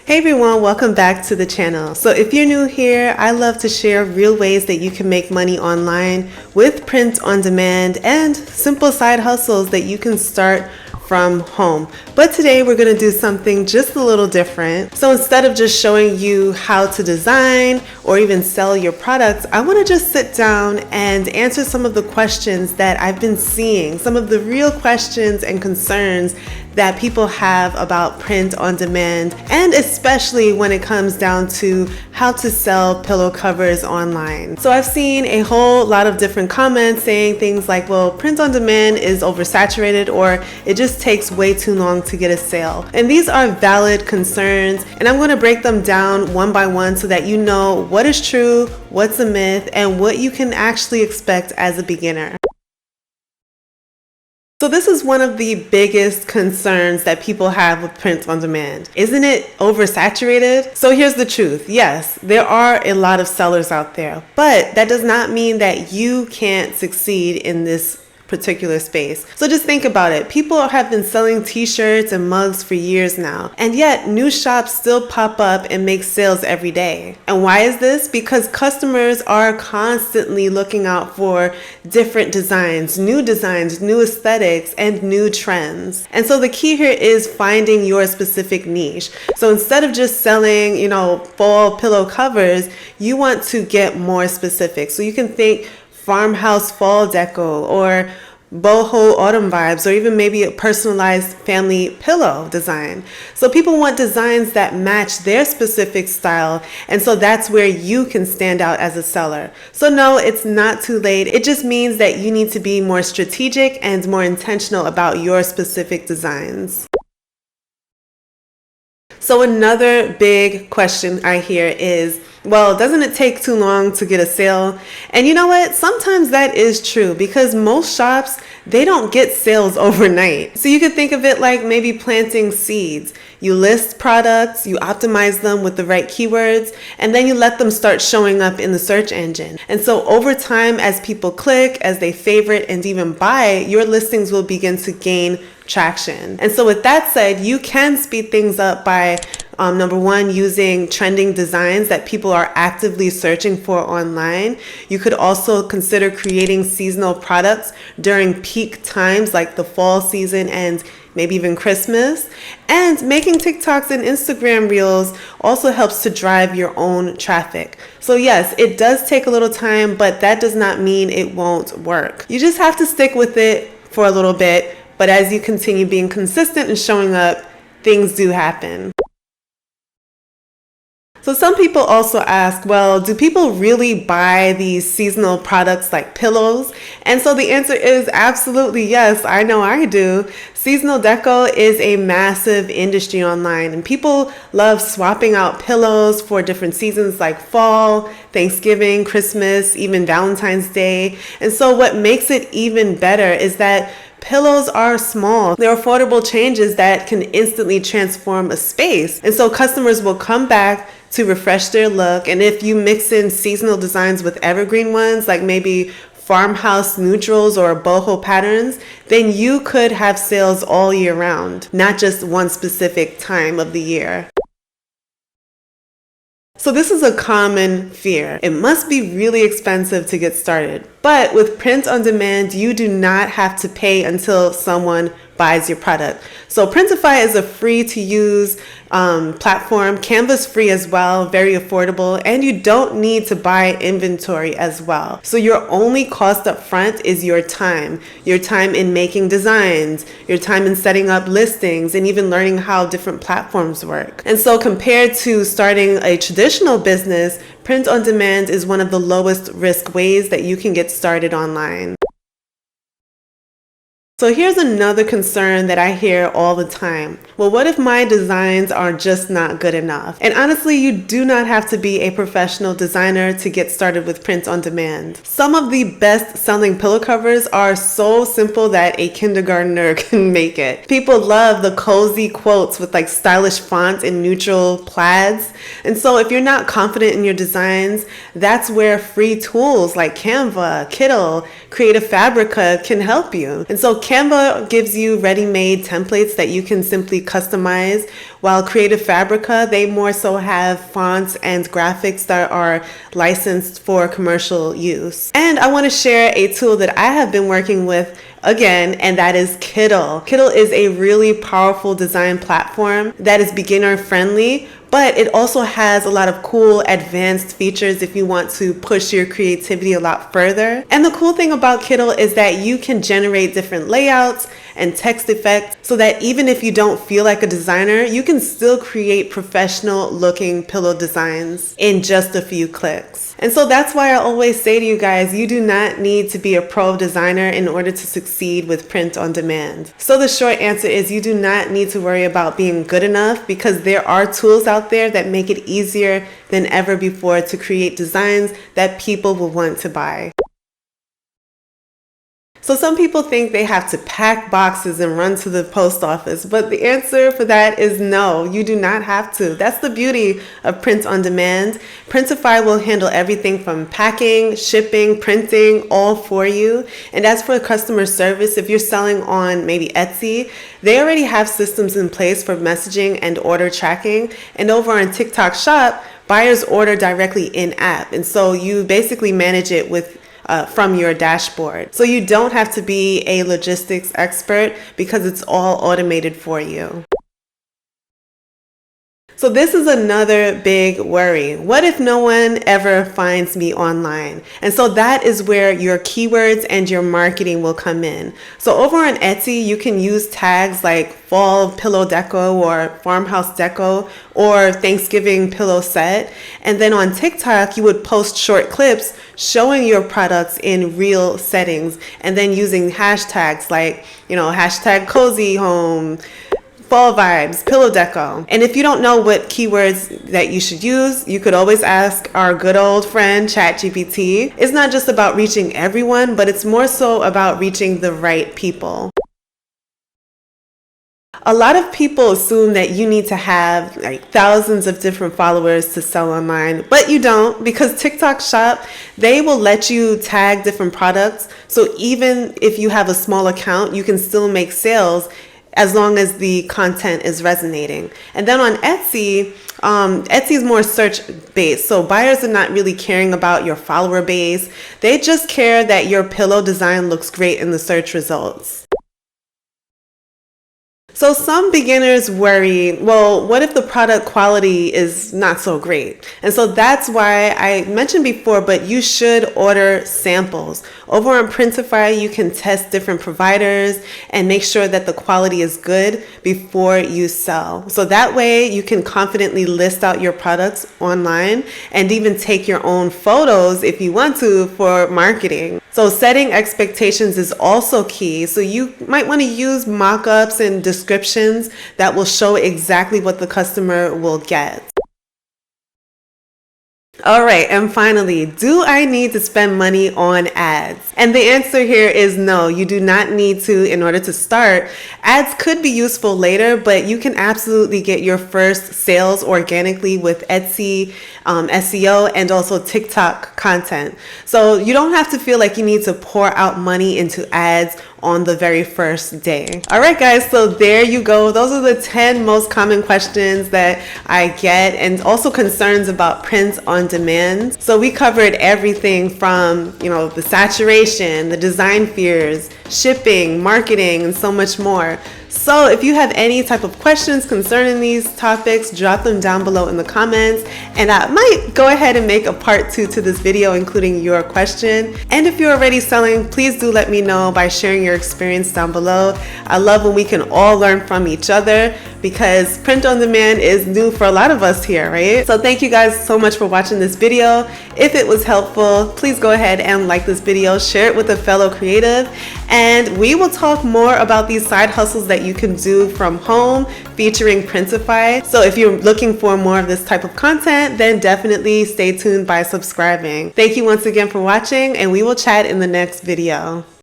Hey everyone, welcome back to the channel. So if you're new here, I love to share real ways that you can make money online with print on demand and simple side hustles that you can start from home. But today we're going to do something just a little different. So instead of just showing you how to design or even sell your products, I want to just sit down and answer some of the questions that I've been seeing, some of the real questions and concerns that people have about print on demand, and especially when it comes down to how to sell pillow covers online. So I've seen a whole lot of different comments saying things like, well, print on demand is oversaturated, or it just takes way too long to get a sale. And these are valid concerns, and I'm going to break them down one by one so that you know what is true, what's a myth, and what you can actually expect as a beginner. So this is one of the biggest concerns that people have with print on demand. Isn't it oversaturated? So here's the truth. Yes, there are a lot of sellers out there, but that does not mean that you can't succeed in this particular space. So just think about it. People have been selling t-shirts and mugs for years now, and yet new shops still pop up and make sales every day. And why is this? Because customers are constantly looking out for different designs, new aesthetics, and new trends. And so the key here is finding your specific niche. So instead of just selling, fall pillow covers, you want to get more specific. So you can think farmhouse fall deco, or boho autumn vibes, or even maybe a personalized family pillow design. So people want designs that match their specific style, and so that's where you can stand out as a seller. So no, it's not too late. It just means that you need to be more strategic and more intentional about your specific designs. So another big question I hear is, well, doesn't it take too long to get a sale? And you know what? Sometimes that is true, because most shops, they don't get sales overnight. So you could think of it like maybe planting seeds. You list products, you optimize them with the right keywords, and then you let them start showing up in the search engine. And so over time, as people click, as they favorite and even buy, your listings will begin to gain traction. And so with that said, you can speed things up by number one, using trending designs that people are actively searching for online. You could also consider creating seasonal products during peak times like the fall season and maybe even Christmas. And making TikToks and Instagram reels also helps to drive your own traffic. So yes, it does take a little time, but that does not mean it won't work. You just have to stick with it for a little bit, but as you continue being consistent and showing up, things do happen. So some people also ask, well, do people really buy these seasonal products like pillows? And so the answer is absolutely yes. I know I do. Seasonal deco is a massive industry online, and people love swapping out pillows for different seasons like fall, Thanksgiving, Christmas, even Valentine's Day. And so what makes it even better is that pillows are small. They're affordable changes that can instantly transform a space. And so customers will come back to refresh their look. And if you mix in seasonal designs with evergreen ones, like maybe farmhouse neutrals or boho patterns, then you could have sales all year round, not just one specific time of the year. So this is a common fear. It must be really expensive to get started. But with print on demand, you do not have to pay until someone buys your product. So Printify is a free to use platform. Canva's free as well, very affordable, and you don't need to buy inventory as well. So your only cost up front is your time in making designs, your time in setting up listings, and even learning how different platforms work. And so compared to starting a traditional business, print on demand is one of the lowest risk ways that you can get started online. So here's another concern that I hear all the time. Well, what if my designs are just not good enough? And honestly, you do not have to be a professional designer to get started with print on demand. Some of the best selling pillow covers are so simple that a kindergartner can make it. People love the cozy quotes with like stylish fonts and neutral plaids. And so if you're not confident in your designs, that's where free tools like Canva, Kittle, Creative Fabrica can help you. And so Canva gives you ready-made templates that you can simply customize, while Creative Fabrica, they more so have fonts and graphics that are licensed for commercial use. And I want to share a tool that I have been working with again, and that is Kittl. Kittl is a really powerful design platform that is beginner friendly, but it also has a lot of cool advanced features if you want to push your creativity a lot further. And the cool thing about Kittl is that you can generate different layouts and text effects so that even if you don't feel like a designer, you can still create professional looking pillow designs in just a few clicks. And so that's why I always say to you guys, you do not need to be a pro designer in order to succeed with print on demand. So the short answer is you do not need to worry about being good enough, because there are tools out there that make it easier than ever before to create designs that people will want to buy. So some people think they have to pack boxes and run to the post office, but the answer for that is no, you do not have to. That's the beauty of print on demand. Printify will handle everything from packing, shipping, printing, all for you. And as for customer service, if you're selling on maybe Etsy, they already have systems in place for messaging and order tracking. And over on TikTok Shop, buyers order directly in-app. And so you basically manage it from your dashboard. So you don't have to be a logistics expert because it's all automated for you. So this is another big worry. What if no one ever finds me online? And so that is where your keywords and your marketing will come in. So over on Etsy, you can use tags like fall pillow deco or farmhouse deco or Thanksgiving pillow set. And then on TikTok, you would post short clips showing your products in real settings and then using hashtags like, hashtag cozy home, fall vibes, pillow deco. And if you don't know what keywords that you should use, you could always ask our good old friend ChatGPT. It's not just about reaching everyone, but it's more so about reaching the right people. A lot of people assume that you need to have like thousands of different followers to sell online, but you don't, because TikTok Shop, they will let you tag different products. So even if you have a small account, you can still make sales as long as the content is resonating. And then on Etsy, Etsy is more search based. So buyers are not really caring about your follower base. They just care that your pillow design looks great in the search results. So some beginners worry, well, what if the product quality is not so great? And so that's why I mentioned before, but you should order samples. Over on Printify, you can test different providers and make sure that the quality is good before you sell. So that way you can confidently list out your products online and even take your own photos if you want to for marketing. So setting expectations is also key. So you might want to use mock-ups and descriptions that will show exactly what the customer will get. All right, and finally, do I need to spend money on ads? And the answer here is no, you do not need to in order to start. Ads could be useful later, but you can absolutely get your first sales organically with Etsy, SEO, and also TikTok content. So you don't have to feel like you need to pour out money into ads on the very first day. All right, guys, so there you go. Those are the 10 most common questions that I get, and also concerns about print on demand. So we covered everything from, the saturation, the design fears, shipping, marketing, and so much more. So if you have any type of questions concerning these topics, drop them down below in the comments, and I might go ahead and make a part 2 to this video, including your question. And if you're already selling, please do let me know by sharing your experience down below. I love when we can all learn from each other, because print on demand is new for a lot of us here, right? So thank you guys so much for watching this video. If it was helpful, please go ahead and like this video, share it with a fellow creative, and we will talk more about these side hustles that you can do from home featuring Printify. So if you're looking for more of this type of content, then definitely stay tuned by subscribing. Thank you once again for watching, and we will chat in the next video.